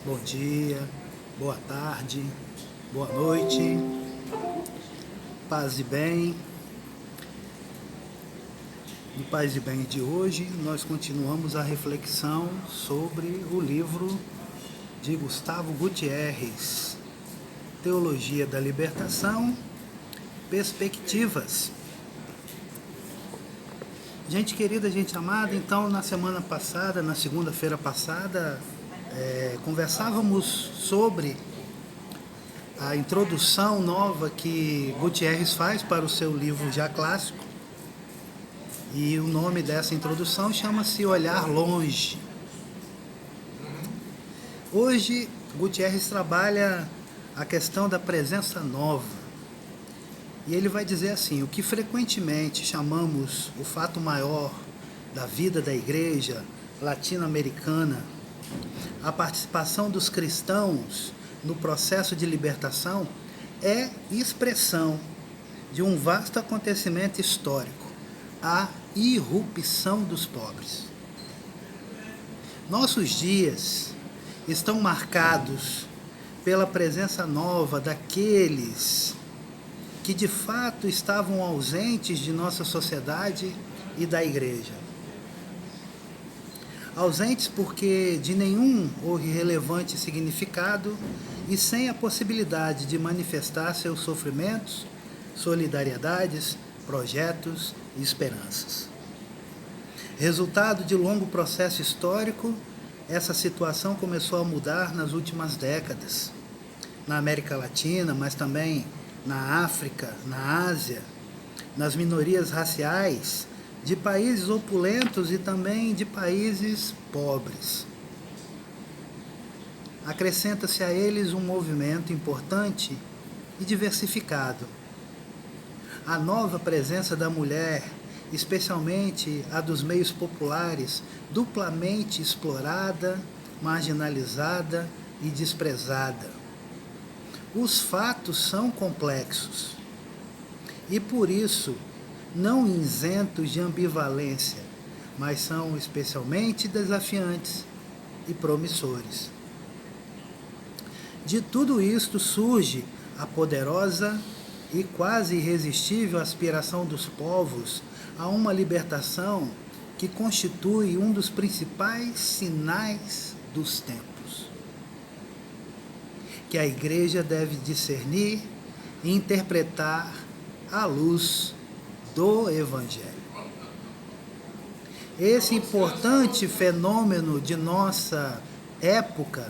Bom dia, boa tarde, boa noite, paz e bem. No Paz e Bem de hoje, nós continuamos a reflexão sobre o livro de Gustavo Gutierrez, Teologia da Libertação, Perspectivas. Gente querida, gente amada, então na semana passada, na segunda-feira passada, conversávamos sobre a introdução nova que Gutierrez faz para o seu livro já clássico. E o nome dessa introdução chama-se Olhar Longe. Hoje, Gutierrez trabalha a questão da presença nova. E ele vai dizer assim: o que frequentemente chamamos o fato maior da vida da igreja latino-americana, a participação dos cristãos no processo de libertação, é expressão de um vasto acontecimento histórico, a irrupção dos pobres. Nossos dias estão marcados pela presença nova daqueles que de fato estavam ausentes de nossa sociedade e da igreja. Ausentes porque de nenhum ou irrelevante significado e sem a possibilidade de manifestar seus sofrimentos, solidariedades, projetos e esperanças. Resultado de longo processo histórico, essa situação começou a mudar nas últimas décadas. Na América Latina, mas também na África, na Ásia, nas minorias raciais, de países opulentos e também de países pobres. Acrescenta-se a eles um movimento importante e diversificado. A nova presença da mulher, especialmente a dos meios populares, duplamente explorada, marginalizada e desprezada. Os fatos são complexos e, por isso, não isentos de ambivalência, mas são especialmente desafiantes e promissores. De tudo isto surge a poderosa e quase irresistível aspiração dos povos a uma libertação que constitui um dos principais sinais dos tempos, que a Igreja deve discernir e interpretar à luz do Evangelho. Esse importante fenômeno de nossa época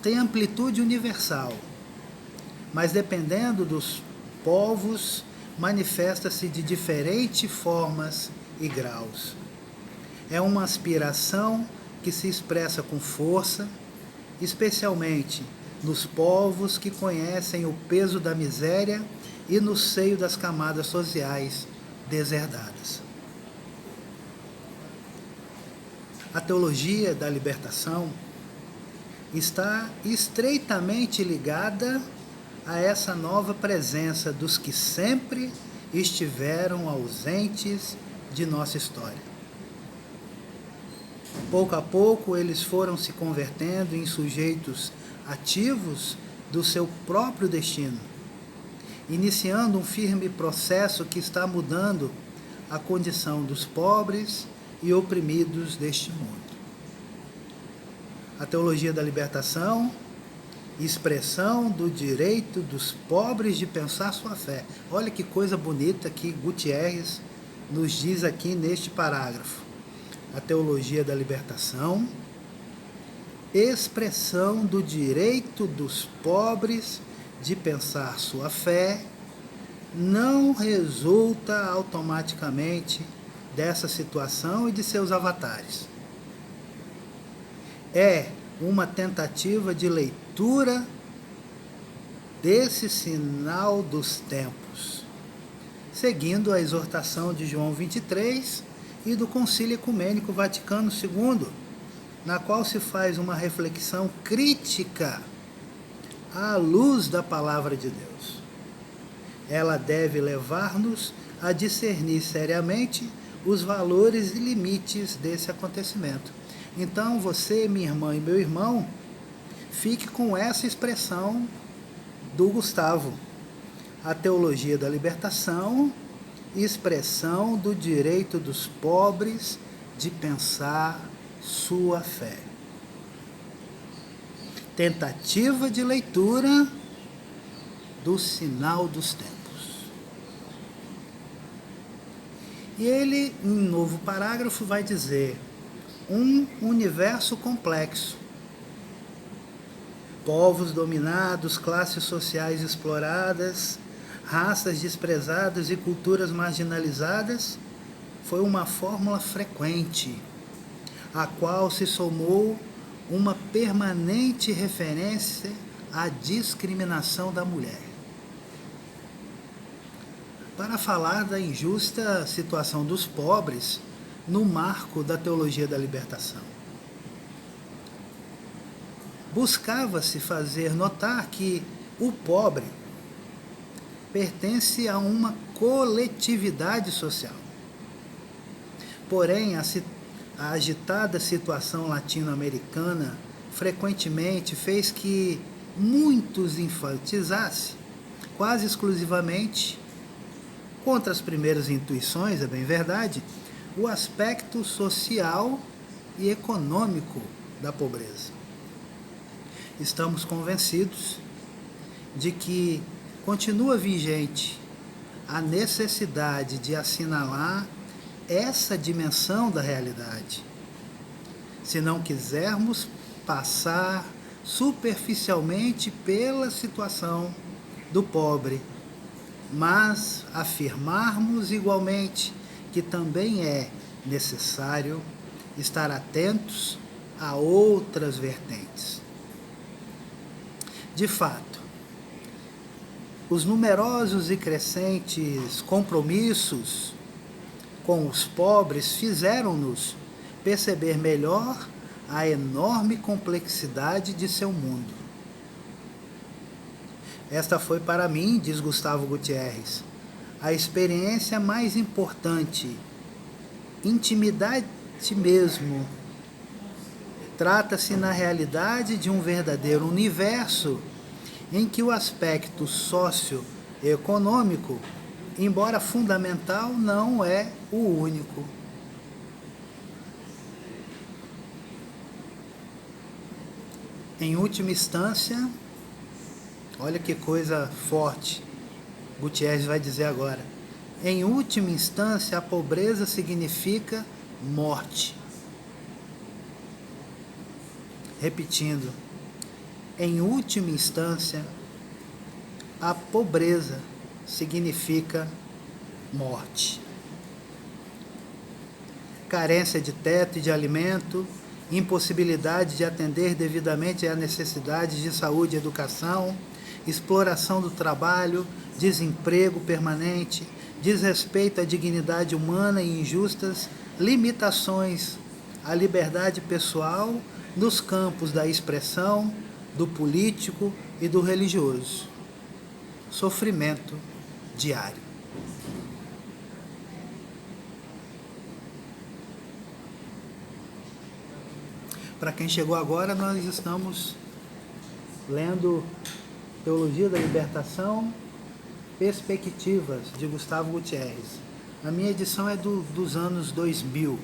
tem amplitude universal, mas dependendo dos povos, manifesta-se de diferentes formas e graus. É uma aspiração que se expressa com força, especialmente nos povos que conhecem o peso da miséria e no seio das camadas sociais deserdadas. A teologia da libertação está estreitamente ligada a essa nova presença dos que sempre estiveram ausentes de nossa história. Pouco a pouco, eles foram se convertendo em sujeitos ativos do seu próprio destino, iniciando um firme processo que está mudando a condição dos pobres e oprimidos deste mundo. A teologia da libertação, expressão do direito dos pobres de pensar sua fé. Olha que coisa bonita que Gutierrez nos diz aqui neste parágrafo. A teologia da libertação, expressão do direito dos pobres de pensar sua fé, não resulta automaticamente dessa situação e de seus avatares. É uma tentativa de leitura desse sinal dos tempos, seguindo a exortação de João 23 e do Concílio Ecumênico Vaticano II, na qual se faz uma reflexão crítica à luz da Palavra de Deus. Ela deve levar-nos a discernir seriamente os valores e limites desse acontecimento. Então, você, minha irmã e meu irmão, fique com essa expressão do Gustavo: a teologia da libertação, expressão do direito dos pobres de pensar sua fé. Tentativa de leitura do Sinal dos Tempos. E ele, em um novo parágrafo, vai dizer: um universo complexo. Povos dominados, classes sociais exploradas, raças desprezadas e culturas marginalizadas, foi uma fórmula frequente, a qual se somou uma permanente referência à discriminação da mulher. Para falar da injusta situação dos pobres no marco da teologia da libertação. Buscava-se fazer notar que o pobre pertence a uma coletividade social. Porém, a agitada situação latino-americana frequentemente fez que muitos enfatizassem, quase exclusivamente, contra as primeiras intuições, é bem verdade, o aspecto social e econômico da pobreza. Estamos convencidos de que continua vigente a necessidade de assinalar essa dimensão da realidade, se não quisermos passar superficialmente pela situação do pobre, mas afirmarmos igualmente que também é necessário estar atentos a outras vertentes. De fato, os numerosos e crescentes compromissos com os pobres fizeram-nos perceber melhor a enorme complexidade de seu mundo. Esta foi para mim, diz Gustavo Gutierrez, a experiência mais importante, intimidade mesmo. Trata-se na realidade de um verdadeiro universo em que o aspecto socioeconômico, embora fundamental, não é o único. Em última instância, olha que coisa forte, Gutierrez vai dizer agora. Em última instância, a pobreza significa morte. Repetindo, em última instância, a pobreza significa morte. Carência de teto e de alimento, impossibilidade de atender devidamente às necessidades de saúde e educação, exploração do trabalho, desemprego permanente, desrespeito à dignidade humana e injustas limitações à liberdade pessoal nos campos da expressão, do político e do religioso. Sofrimento diário. Para quem chegou agora, nós estamos lendo Teologia da Libertação, Perspectivas, de Gustavo Gutierrez. A minha edição é dos anos 2000,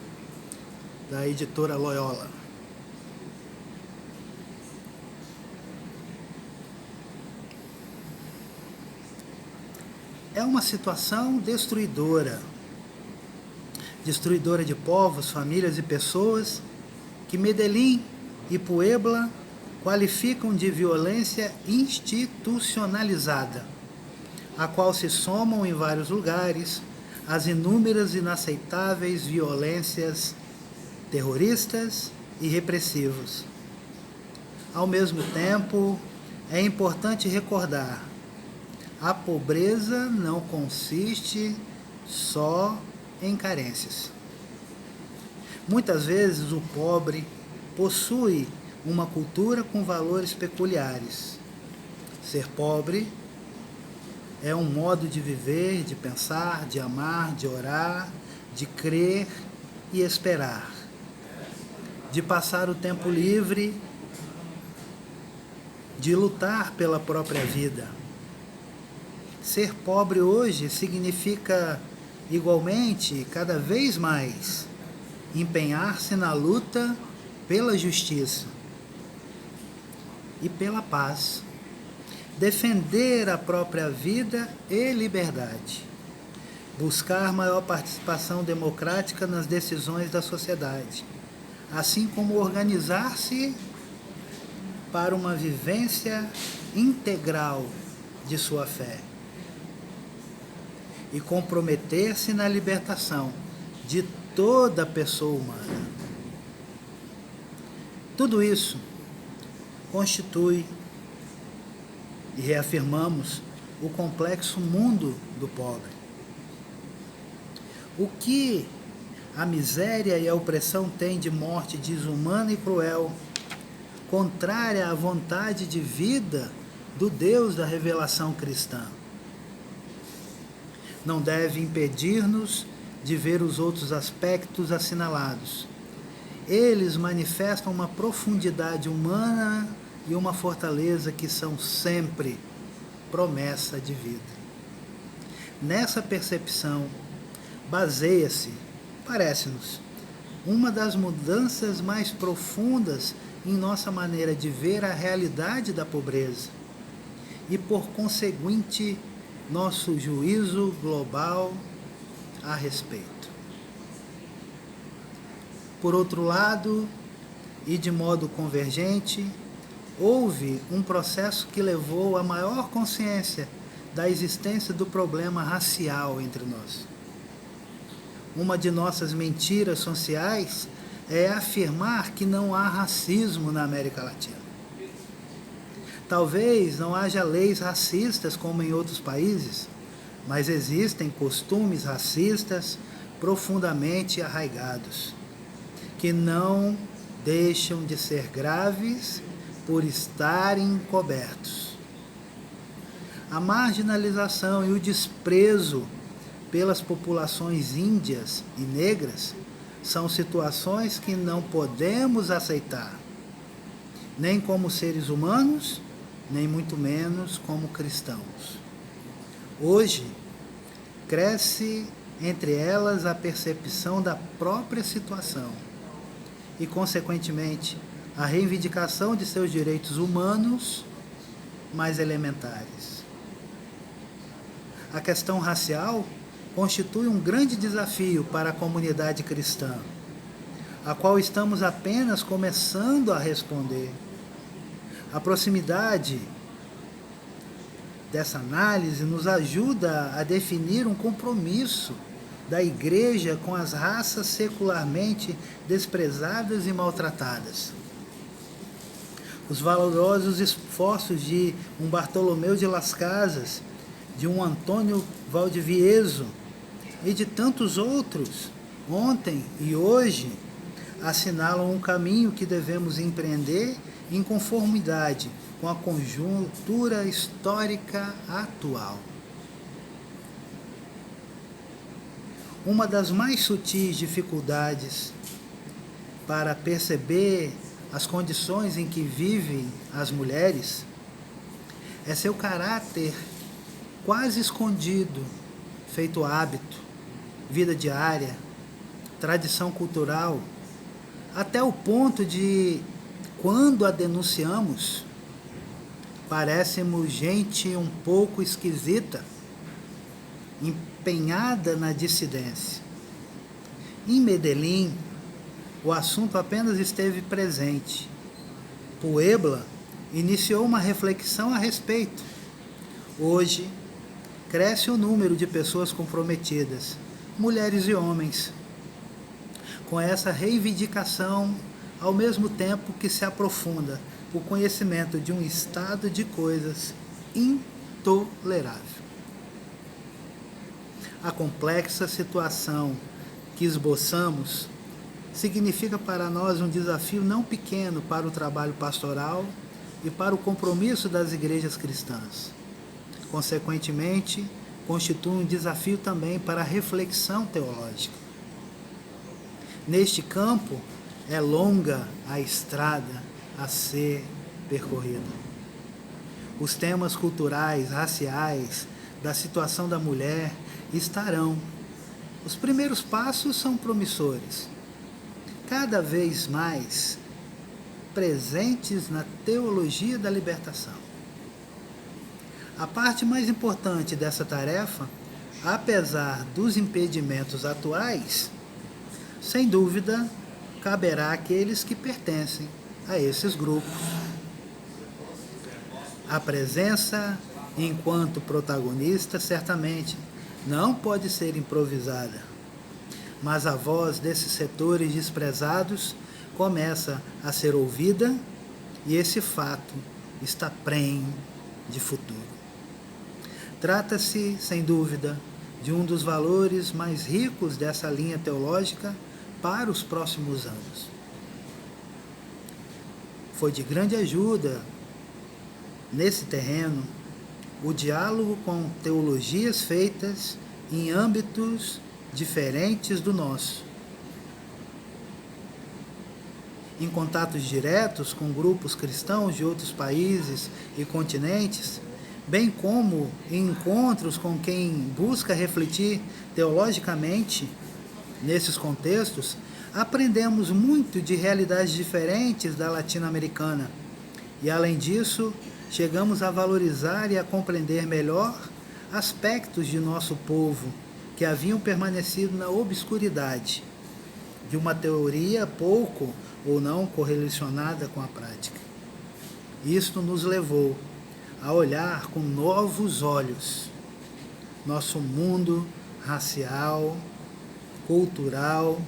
da editora Loyola. É uma situação destruidora de povos, famílias e pessoas, que Medellín e Puebla qualificam de violência institucionalizada, a qual se somam em vários lugares as inúmeras e inaceitáveis violências terroristas e repressivas. Ao mesmo tempo, é importante recordar: a pobreza não consiste só em carências. Muitas vezes o pobre possui uma cultura com valores peculiares. Ser pobre é um modo de viver, de pensar, de amar, de orar, de crer e esperar, de passar o tempo livre de lutar pela própria vida. Ser pobre hoje significa, igualmente, cada vez mais, empenhar-se na luta pela justiça e pela paz, defender a própria vida e liberdade, buscar maior participação democrática nas decisões da sociedade, assim como organizar-se para uma vivência integral de sua fé e comprometer-se na libertação de toda pessoa humana. Tudo isso constitui, e reafirmamos, o complexo mundo do pobre. O que a miséria e a opressão têm de morte desumana e cruel, contrária à vontade de vida do Deus da revelação cristã, não deve impedir-nos de ver os outros aspectos assinalados. Eles manifestam uma profundidade humana e uma fortaleza que são sempre promessa de vida. Nessa percepção baseia-se, parece-nos, uma das mudanças mais profundas em nossa maneira de ver a realidade da pobreza e, por conseguinte, nosso juízo global a respeito. Por outro lado, e de modo convergente, houve um processo que levou à maior consciência da existência do problema racial entre nós. Uma de nossas mentiras sociais é afirmar que não há racismo na América Latina. Talvez não haja leis racistas como em outros países, mas existem costumes racistas profundamente arraigados, que não deixam de ser graves por estarem encobertos. A marginalização e o desprezo pelas populações índias e negras são situações que não podemos aceitar, nem como seres humanos, nem muito menos como cristãos. Hoje, cresce entre elas a percepção da própria situação e, consequentemente, a reivindicação de seus direitos humanos mais elementares. A questão racial constitui um grande desafio para a comunidade cristã, a qual estamos apenas começando a responder. A proximidade dessa análise nos ajuda a definir um compromisso da Igreja com as raças secularmente desprezadas e maltratadas. Os valorosos esforços de um Bartolomeu de Las Casas, de um Antônio Valdivieso e de tantos outros, ontem e hoje, assinalam um caminho que devemos empreender em conformidade com a conjuntura histórica atual. Uma das mais sutis dificuldades para perceber as condições em que vivem as mulheres é seu caráter quase escondido, feito hábito, vida diária, tradição cultural, até o ponto de, quando a denunciamos, parecemos gente um pouco esquisita, empenhada na dissidência. Em Medellín, o assunto apenas esteve presente. Puebla iniciou uma reflexão a respeito. Hoje, cresce o número de pessoas comprometidas, mulheres e homens, com essa reivindicação, ao mesmo tempo que se aprofunda o conhecimento de um estado de coisas intolerável. A complexa situação que esboçamos significa para nós um desafio não pequeno para o trabalho pastoral e para o compromisso das igrejas cristãs. Consequentemente, constitui um desafio também para a reflexão teológica. Neste campo, é longa a estrada a ser percorrida. os temas culturais, raciais, da situação da mulher estarão. Os primeiros passos são promissores, cada vez mais presentes na teologia da libertação. A parte mais importante dessa tarefa, apesar dos impedimentos atuais, sem dúvida, caberá àqueles que pertencem a esses grupos. A presença, enquanto protagonista, certamente não pode ser improvisada, mas a voz desses setores desprezados começa a ser ouvida e esse fato está prenhe de futuro. Trata-se, sem dúvida, de um dos valores mais ricos dessa linha teológica para os próximos anos. Foi de grande ajuda nesse terreno o diálogo com teologias feitas em âmbitos diferentes do nosso. Em contatos diretos com grupos cristãos de outros países e continentes, bem como em encontros com quem busca refletir teologicamente nesses contextos, aprendemos muito de realidades diferentes da latino-americana e, além disso, chegamos a valorizar e a compreender melhor aspectos de nosso povo que haviam permanecido na obscuridade de uma teoria pouco ou não correlacionada com a prática. Isto nos levou a olhar com novos olhos nosso mundo racial, cultural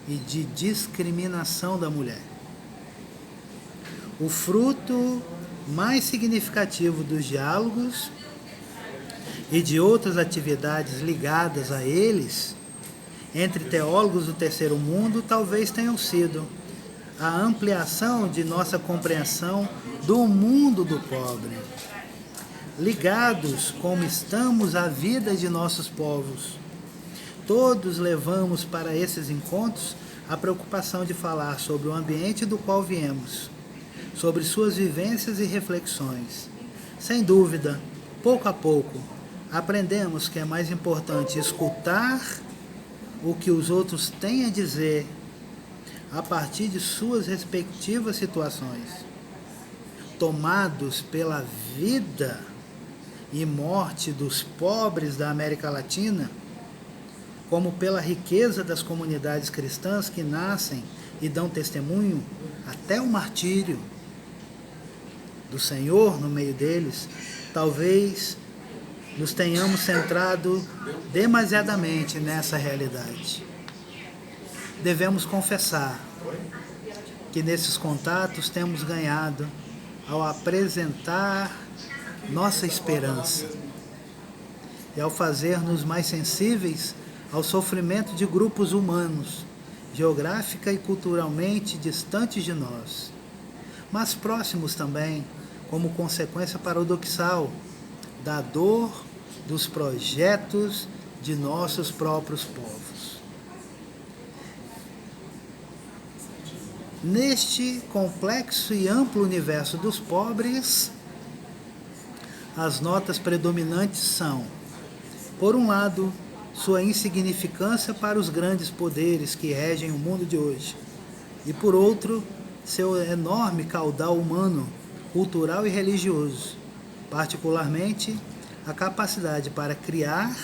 e de discriminação da mulher. O fruto mais significativo dos diálogos e de outras atividades ligadas a eles, entre teólogos do terceiro mundo, talvez tenham sido a ampliação de nossa compreensão do mundo do pobre, ligados como estamos à vida de nossos povos. Todos levamos para esses encontros a preocupação de falar sobre o ambiente do qual viemos, sobre suas vivências e reflexões. Sem dúvida, pouco a pouco, aprendemos que é mais importante escutar o que os outros têm a dizer a partir de suas respectivas situações, tomados pela vida e morte dos pobres da América Latina, como pela riqueza das comunidades cristãs que nascem e dão testemunho até o martírio do Senhor no meio deles. Talvez nos tenhamos centrado demasiadamente nessa realidade. Devemos confessar que nesses contatos temos ganhado ao apresentar nossa esperança e ao fazer-nos mais sensíveis ao sofrimento de grupos humanos, geográfica e culturalmente distantes de nós, mas próximos também, como consequência paradoxal da dor dos projetos de nossos próprios povos. Neste complexo e amplo universo dos pobres, as notas predominantes são, por um lado, sua insignificância para os grandes poderes que regem o mundo de hoje, e por outro, seu enorme caudal humano, cultural e religioso, particularmente a capacidade para criar,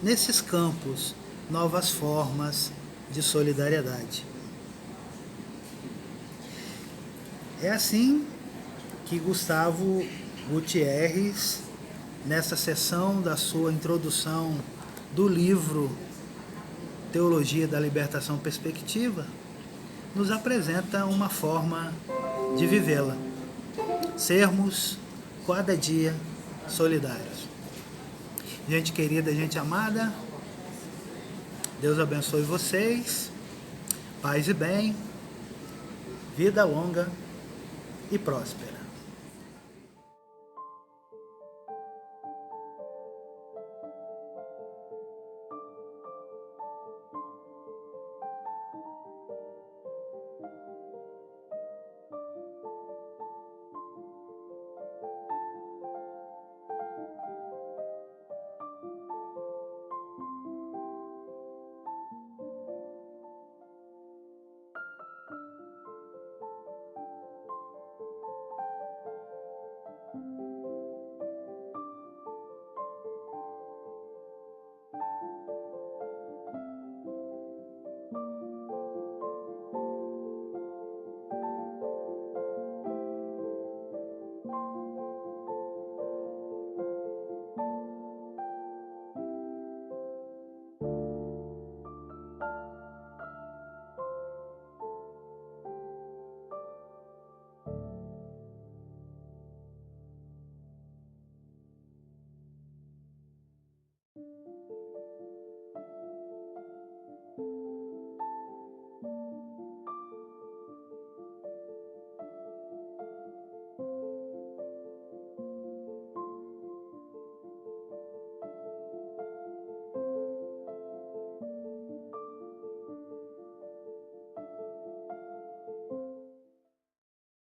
nesses campos, novas formas de solidariedade. É assim que Gustavo Gutierrez, nessa sessão da sua introdução do livro Teologia da Libertação Perspectiva, nos apresenta uma forma de vivê-la. Sermos, cada dia, solidários. Gente querida, gente amada, Deus abençoe vocês, paz e bem, vida longa e próspera.